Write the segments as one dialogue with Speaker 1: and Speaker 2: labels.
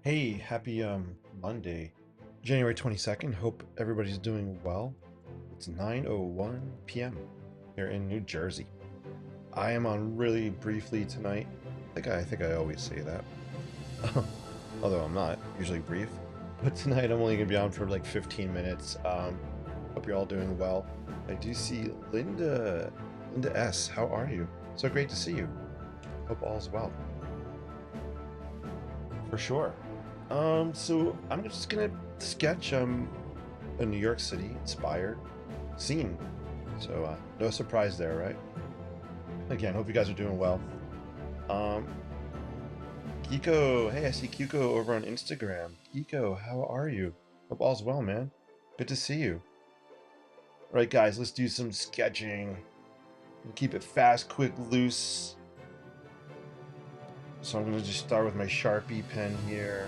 Speaker 1: Hey, happy Monday, January 22nd. Hope everybody's doing well. It's 9:01 p.m. here in New Jersey. I am on really briefly tonight. I think I always say that. Although I'm not usually brief. But tonight I'm only gonna be on for like 15 minutes. Hope you're all doing well. I do see Linda S. How are you? So great to see you. Hope all's well. For sure. So I'm just gonna sketch a New York City inspired scene. So no surprise there, right? Again, hope you guys are doing well. Um, Kiko, hey, I see Kiko over on Instagram. Kiko, how are you? Hope all's well, man. Good to see you. All right, guys, let's do some sketching. Keep it fast, quick, loose. So I'm gonna just start with my Sharpie pen here.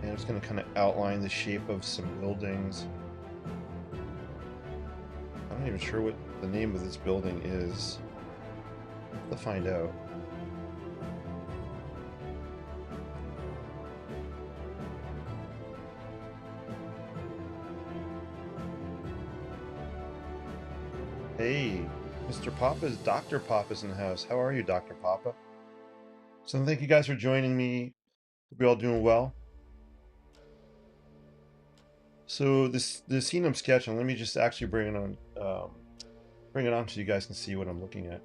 Speaker 1: And I'm just going to kind of outline the shape of some buildings. I'm not even sure what the name of this building is. I'll find out. Hey, Mr. Papa's, Dr. Papa's in the house. How are you, Dr. Papa? So thank you guys for joining me. Hope you're all doing well. So the scene I'm sketching, let me just actually bring it on so you guys can see what I'm looking at.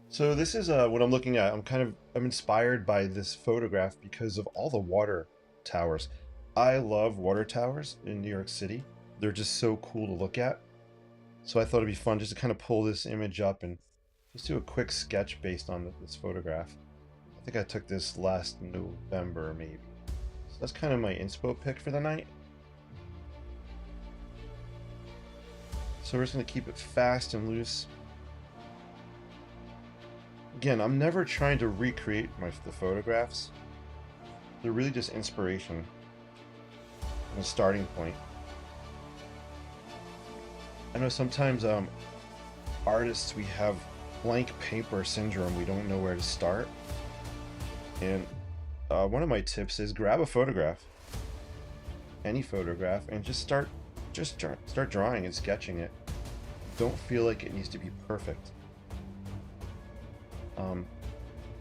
Speaker 1: So this is what I'm looking at. I'm inspired by this photograph because of all the water towers. I love water towers in New York City. They're just so cool to look at. So I thought it'd be fun just to kind of pull this image up and just do a quick sketch based on this photograph. I think I took this last November, maybe. So that's kind of my inspo pick for the night. So we're just going to keep it fast and loose. Again, I'm never trying to recreate the photographs. They're really just inspiration and a starting point. I know sometimes artists, we have blank paper syndrome. We don't know where to start. And one of my tips is grab a photograph, any photograph, and just start drawing and sketching it. Don't feel like it needs to be perfect.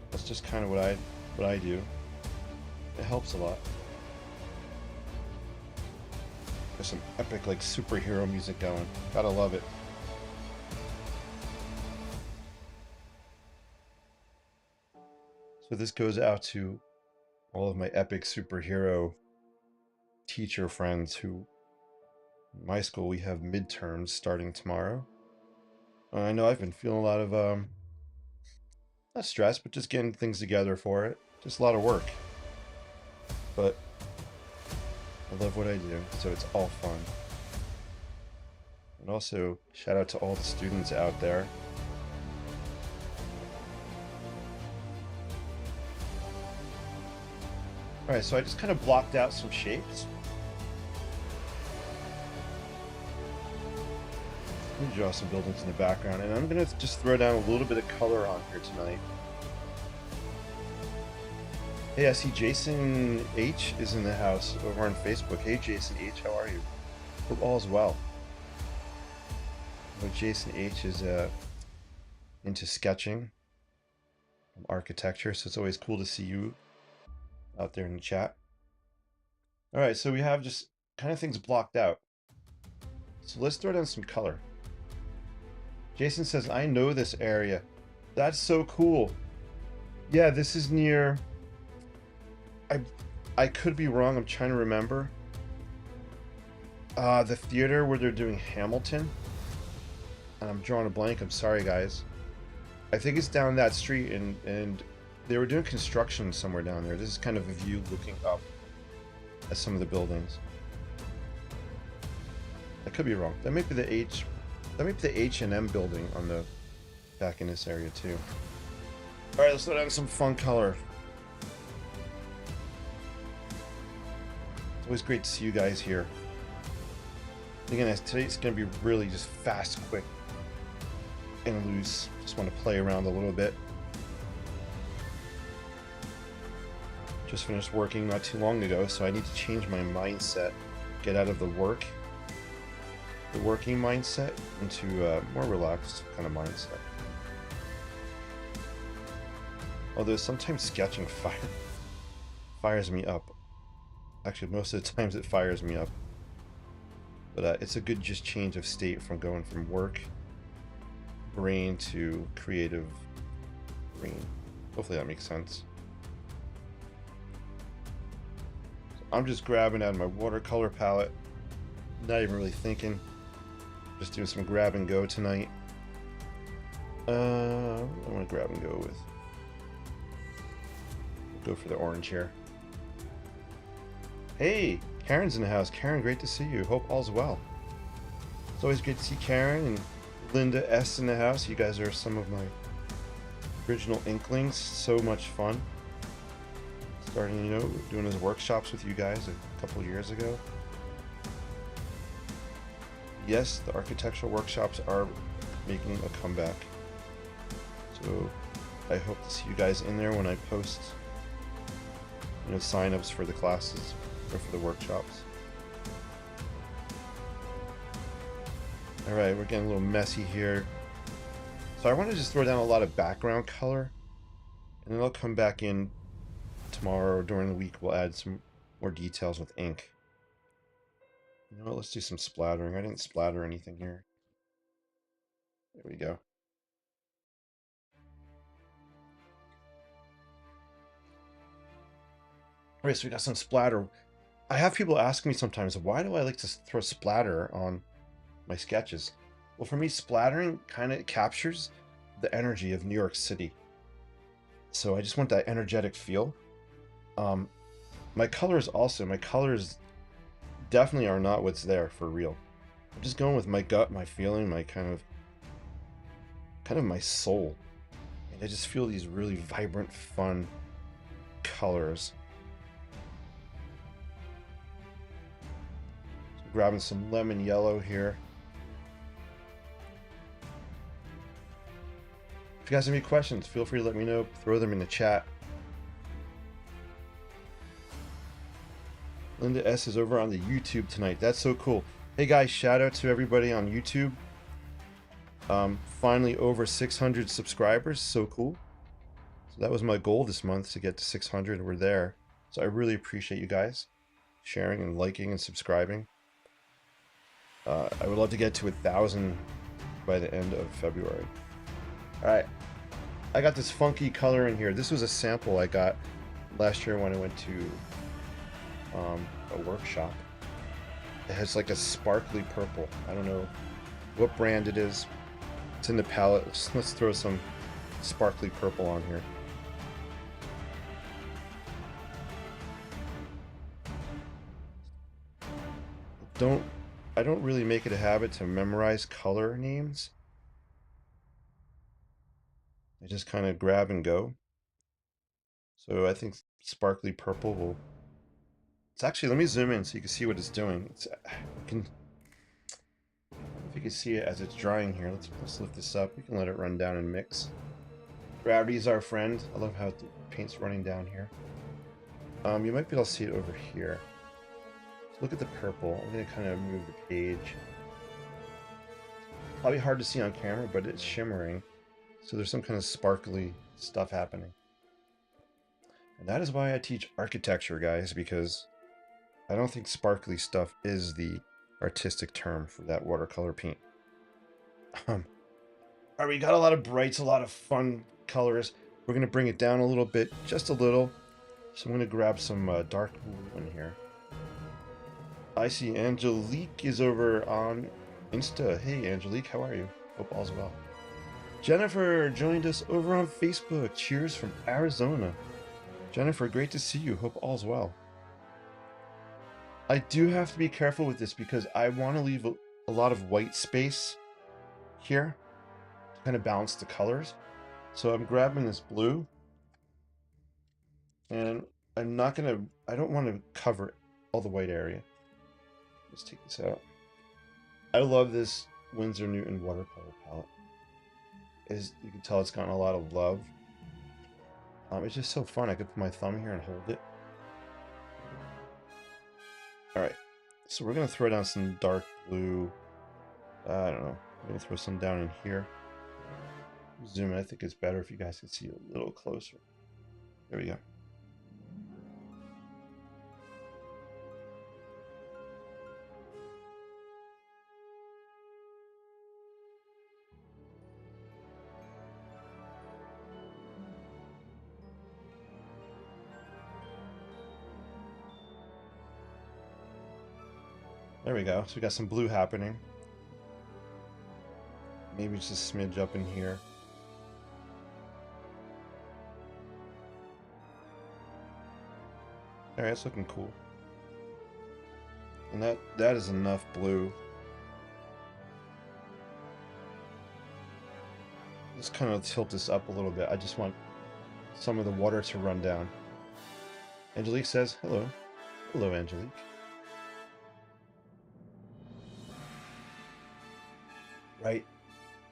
Speaker 1: That's just kind of what I do. It helps a lot. There's some epic like superhero music going. Gotta love it. So this goes out to all of my epic superhero teacher friends who, in my school, we have midterms starting tomorrow. I know I've been feeling a lot of not stress, but just getting things together for it. Just a lot of work. But I love what I do, so it's all fun. And also, shout out to all the students out there. Alright, so I just kind of blocked out some shapes. Let me draw some buildings in the background, and I'm going to just throw down a little bit of color on here tonight. Hey, I see Jason H is in the house over on Facebook. Hey, Jason H, how are you? Hope all is well. Well, Jason H is into sketching and architecture, so it's always cool to see you out there in the chat. All right, so we have just kind of things blocked out. So let's throw down some color. Jason says, I know this area. That's so cool. Yeah, this is near... I could be wrong. I'm trying to remember. The theater where they're doing Hamilton. And I'm drawing a blank. I'm sorry, guys. I think it's down that street, and they were doing construction somewhere down there. This is kind of a view looking up at some of the buildings. I could be wrong. That might be the H&M building on the back in this area too. All right, let's throw down some fun color. It's always great to see you guys here. Again, today it's going to be really just fast, quick, and loose. Just want to play around a little bit. Just finished working not too long ago, so I need to change my mindset. Get out of the working mindset into a more relaxed kind of mindset. Although sometimes sketching fires me up. Actually, most of the times it fires me up. But it's a good just change of state from going from work brain to creative brain. Hopefully that makes sense. So I'm just grabbing out of my watercolor palette. Not even really thinking. Just doing some grab and go tonight. I want to grab and go with. Go for the orange here. Hey, Karen's in the house. Karen, great to see you. Hope all's well. It's always great to see Karen and Linda S in the house. You guys are some of my original inklings. So much fun. Starting, you know, doing those workshops with you guys a couple years ago. Yes, the architectural workshops are making a comeback. So I hope to see you guys in there when I post, you know, sign-ups for the classes or for the workshops. Alright, we're getting a little messy here. So I want to just throw down a lot of background color, and then I'll come back in tomorrow or during the week. We'll add some more details with ink. You know what, let's do some splattering. I didn't splatter anything here. There we go. Alright, so we got some splatter. I have people ask me sometimes, why do I like to throw splatter on my sketches? Well, for me, splattering kind of captures the energy of New York City. So I just want that energetic feel. My colors definitely are not what's there for real. I'm just going with my gut, my feeling, my kind of my soul. And I just feel these really vibrant, fun colors. So grabbing some lemon yellow here. If you guys have any questions, feel free to let me know. Throw them in the chat. Linda S is over on the YouTube tonight. That's so cool. Hey guys, shout out to everybody on YouTube. Finally over 600 subscribers. So cool. So that was my goal this month, to get to 600. We're there. So I really appreciate you guys sharing and liking and subscribing. I would love to get to 1,000 by the end of February. Alright, I got this funky color in here. This was a sample I got last year when I went to a workshop. It has like a sparkly purple. I don't know what brand it is. It's in the palette. Let's throw some sparkly purple on here. I don't really make it a habit to memorize color names. I just kind of grab and go. So I think sparkly purple will... It's actually, let me zoom in so you can see what it's doing. If you can see it as it's drying here, let's lift this up. We can let it run down and mix. Gravity's our friend. I love how the paint's running down here. You might be able to see it over here. So look at the purple. I'm going to kind of move the page. Probably hard to see on camera, but it's shimmering. So there's some kind of sparkly stuff happening. And that is why I teach architecture, guys, because I don't think sparkly stuff is the artistic term for that watercolor paint. Alright, we got a lot of brights, a lot of fun colors. We're going to bring it down a little bit, just a little. So I'm going to grab some dark blue in here. I see Angelique is over on Insta. Hey, Angelique, how are you? Hope all's well. Jennifer joined us over on Facebook. Cheers from Arizona. Jennifer, great to see you. Hope all's well. I do have to be careful with this because I want to leave a lot of white space here to kind of balance the colors. So I'm grabbing this blue, and I don't want to cover all the white area. Let's take this out. I love this Winsor Newton watercolor palette. is, you can tell it's gotten a lot of love. It's just so fun. I could put my thumb here and hold it. All right, so we're gonna throw down some dark blue. I don't know. I'm gonna throw some down in here. Zoom in. I think it's better if you guys can see a little closer. There we go. There we go. So we got some blue happening. Maybe just a smidge up in here. All right, it's looking cool. And that is enough blue. Let's kind of tilt this up a little bit. I just want some of the water to run down. Angelique says, hello. Hello, Angelique. Right.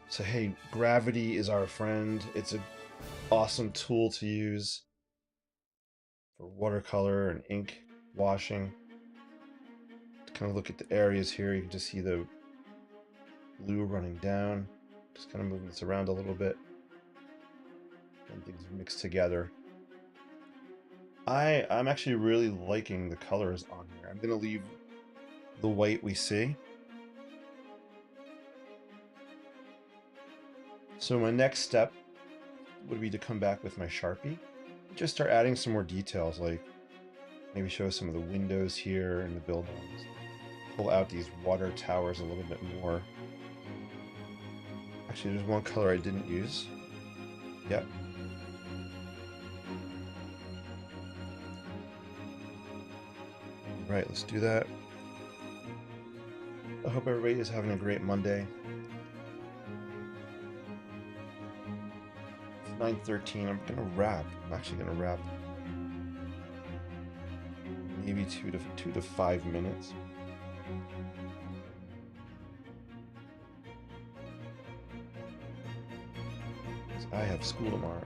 Speaker 1: So, hey, gravity is our friend. It's an awesome tool to use for watercolor and ink washing. To kind of look at the areas here, you can just see the blue running down. Just kind of moving this around a little bit. And things mixed together. I'm actually really liking the colors on here. I'm going to leave the white we see. So my next step would be to come back with my Sharpie. Just start adding some more details, like maybe show some of the windows here in the buildings. Pull out these water towers a little bit more. Actually, there's one color I didn't use. Yep. Right, let's do that. I hope everybody is having a great Monday. It's 9:13. I'm gonna wrap. I'm actually gonna wrap maybe 2 to 5 minutes. I have school tomorrow.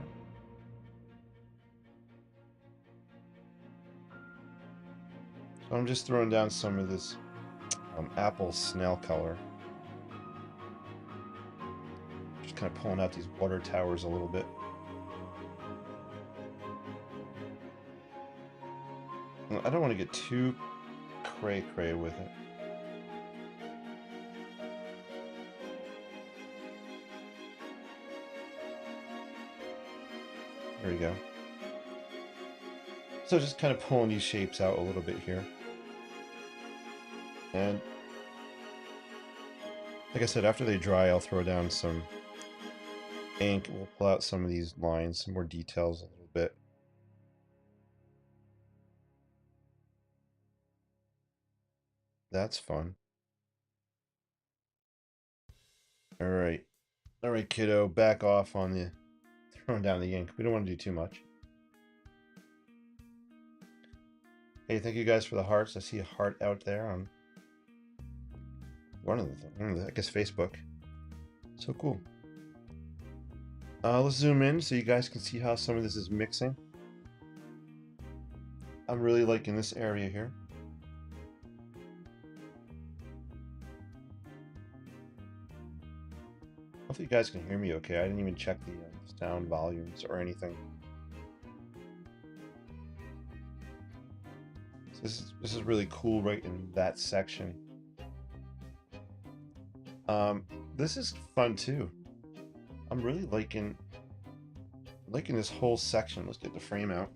Speaker 1: So I'm just throwing down some of this apple snail color. Just kind of pulling out these water towers a little bit. I don't want to get too cray-cray with it. There we go. So just kind of pulling these shapes out a little bit here. And like I said, after they dry, I'll throw down some ink. We'll pull out some of these lines, some more details a little bit. That's fun. All right, kiddo, back off on the throwing down the ink. We don't want to do too much. Hey, thank you guys for the hearts. I see a heart out there on one of the I guess Facebook. So cool. Let's zoom in so you guys can see how some of this is mixing. I'm really liking this area here. Hopefully you guys can hear me okay. I didn't even check the sound volumes or anything. So this is really cool right in that section. This is fun too. I'm really liking this whole section. Let's get the frame out.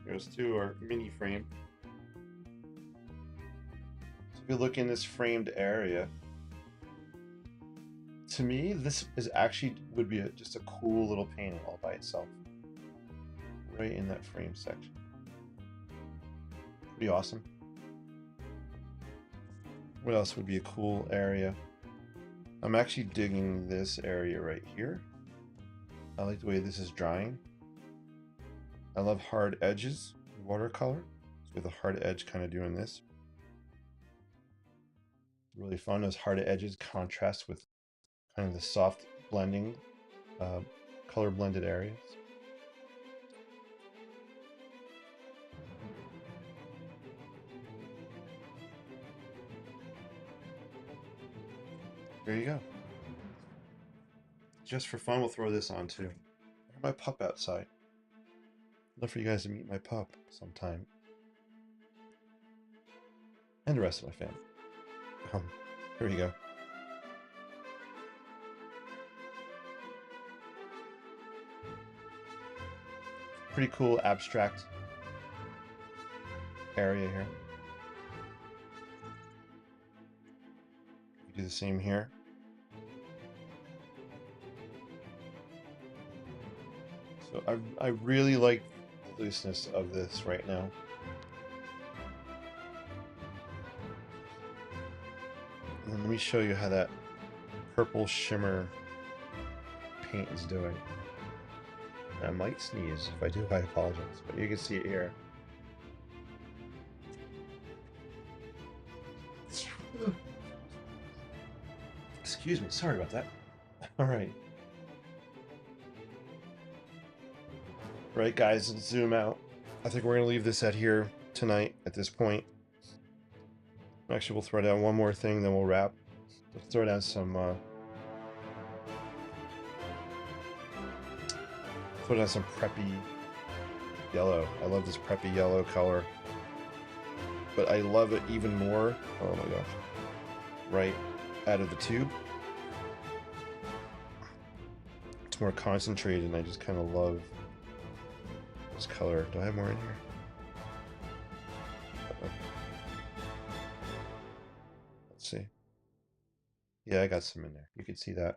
Speaker 1: Goes to our mini frame. So if you look in this framed area, to me, this is actually would be just a cool little painting all by itself, right in that frame section. Pretty awesome. What else would be a cool area? I'm actually digging this area right here. I like the way this is drying. I love hard edges in watercolor, with a hard edge kind of doing this. Really fun. Those hard edges contrast with kind of the soft blending, color blended areas. There you go. Just for fun, we'll throw this on too. My pup outside. I'd love for you guys to meet my pup sometime. And the rest of my family. Here we go. Pretty cool abstract area here. We do the same here. So I really like the looseness of this right now. And let me show you how that purple shimmer paint is doing. I might sneeze. If I do, I apologize. But you can see it here. Excuse me. Sorry about that. All right. Right, guys, let's zoom out. I think we're going to leave this at here tonight at this point. Actually, we'll throw down one more thing, then we'll wrap. Let's throw down some preppy yellow. I love this preppy yellow color, but I love it even more. Oh my gosh! Right out of the tube, it's more concentrated, and I just kind of love this color. Do I have more in here? Let's see. Yeah, I got some in there. You can see that.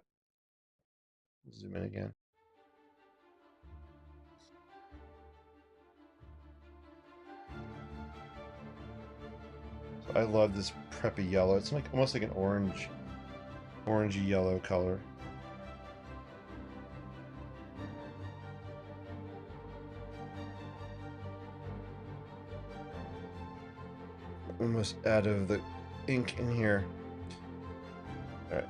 Speaker 1: Zoom in again. So I love this preppy yellow. It's like almost like an orangey yellow color. Almost out of the ink in here. All right.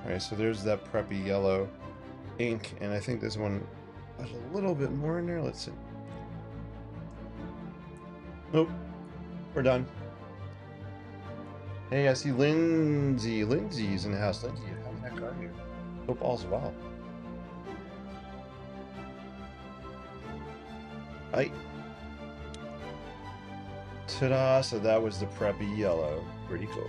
Speaker 1: Alright, so there's that preppy yellow ink, and I think this one has a little bit more in there. Let's see. Nope. We're done. Hey, I see Lindsay. Lindsay's in the house. Lindsay, how the heck are you? Hope all's well. Hi. Ta-da! So that was the preppy yellow. Pretty cool.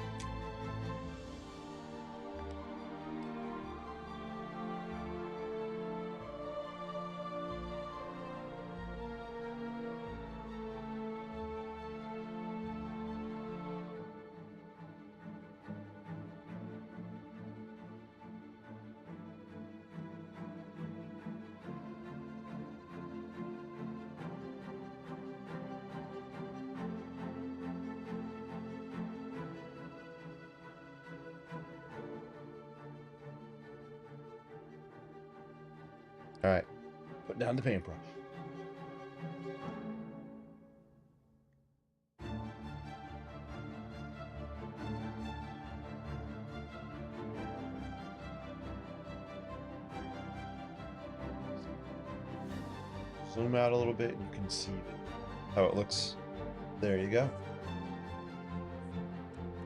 Speaker 1: All right, put down the paintbrush. Zoom out a little bit and you can see how it looks. There you go.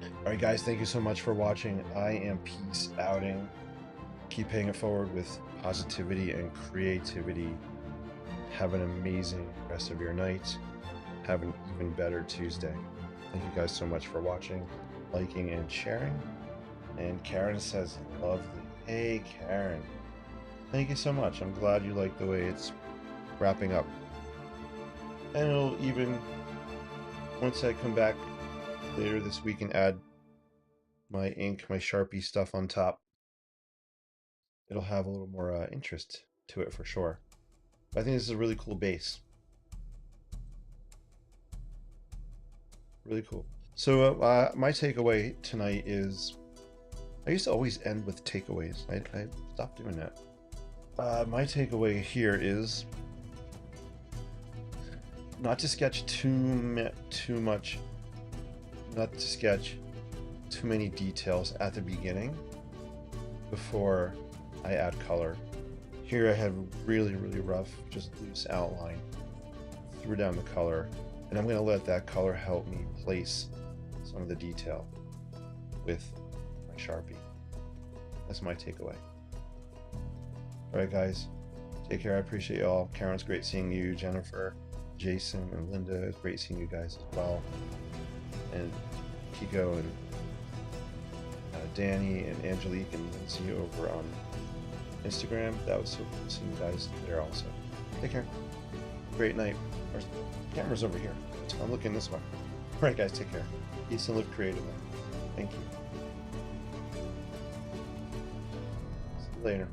Speaker 1: All right, guys, thank you so much for watching. I am peace outing. Keep paying it forward with positivity and creativity. Have an amazing rest of your night. Have an even better Tuesday. Thank you guys so much for watching, liking, and sharing. And Karen says, lovely. Hey, Karen. Thank you so much. I'm glad you like the way it's wrapping up. And it'll even, once I come back later this week and add my ink, my Sharpie stuff on top, it'll have a little more interest to it for sure. But I think this is a really cool base. Really cool. So my takeaway tonight is, I used to always end with takeaways. I stopped doing that. My takeaway here is not to sketch too much, not to sketch too many details at the beginning before I add color. Here I have really rough, just loose outline, threw down the color, and I'm going to let that color help me place some of the detail with my Sharpie. That's my takeaway. Alright guys, take care. I appreciate y'all. Karen, it's great seeing you. Jennifer, Jason, and Linda, it's great seeing you guys as well. And Kiko and Danny and Angelique and Lindsay over on Instagram. That was so cool seeing you guys there also. Take care. Great night. Our camera's over here, so I'm looking this way. Alright guys, take care. Peace and live creatively. Thank you. See you later.